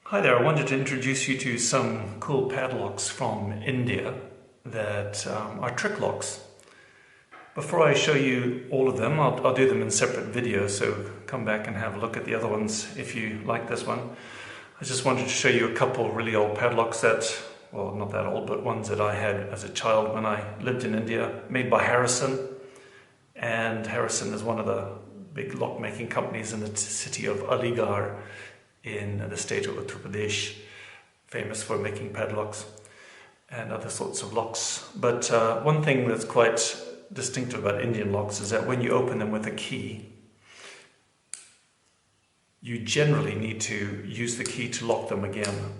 Hi there, I wanted to introduce you to some cool padlocks from India that are trick locks. Before I show you all of them, I'll do them in separate videos, so come back and have a look at the other ones if you like this one. I just wanted to show you a couple really old padlocks that, well, not that old, but ones that I had as a child when I lived in India, made by Harrison. And Harrison is one of the big lock-making companies in the city of Aligarh in the state of Uttar Pradesh, famous for making padlocks and other sorts of locks. But one thing that's quite distinctive about Indian locks is that when you open them with a key, you generally need to use the key to lock them again.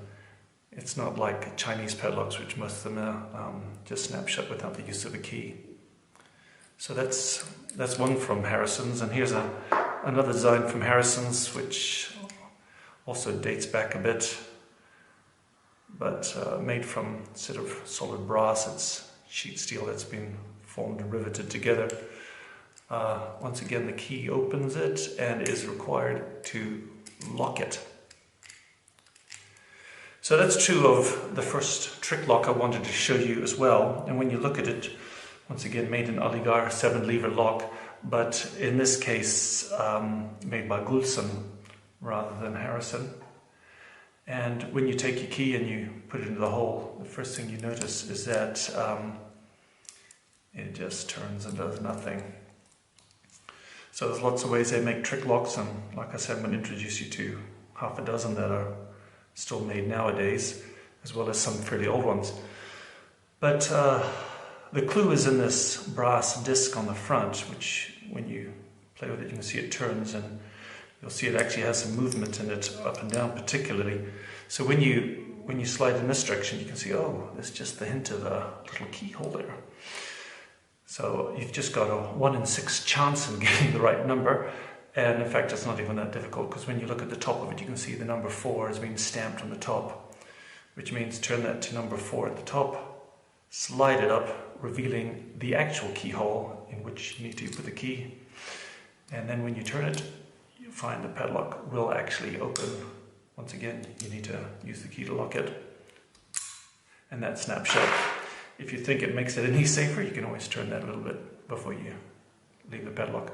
It's not like Chinese padlocks, which most of them are just snap shut without the use of a key. So that's one from Harrison's, and here's another design from Harrison's, which also dates back a bit, but made from sort of solid brass. It's sheet steel that's been formed and riveted together. Once again, the key opens it and is required to lock it. So that's true of the first trick lock I wanted to show you as well. And when you look at it, once again made in Aligarh, 7-lever lock, but in this case made by Gulson rather than Harrison. And when you take your key and you put it into the hole, the first thing you notice is that it just turns and does nothing. So there's lots of ways they make trick locks, and like I said, I'm going to introduce you to half a dozen that are still made nowadays, as well as some fairly old ones. But the clue is in this brass disc on the front, which when you play with it, you can see it turns, and you'll see it actually has some movement in it, up and down particularly. So when you slide in this direction, you can see, oh, there's just the hint of a little keyhole there. So you've just got a 1 in 6 chance in getting the right number. And in fact, it's not even that difficult, because when you look at the top of it, you can see the number 4 has been stamped on the top, which means turn that to number 4 at the top, slide it up, revealing the actual keyhole in which you need to put the key. And then when you turn it, you find the padlock will actually open. Once again, you need to use the key to lock it. And that snaps shut. If you think it makes it any safer, you can always turn that a little bit before you leave the padlock.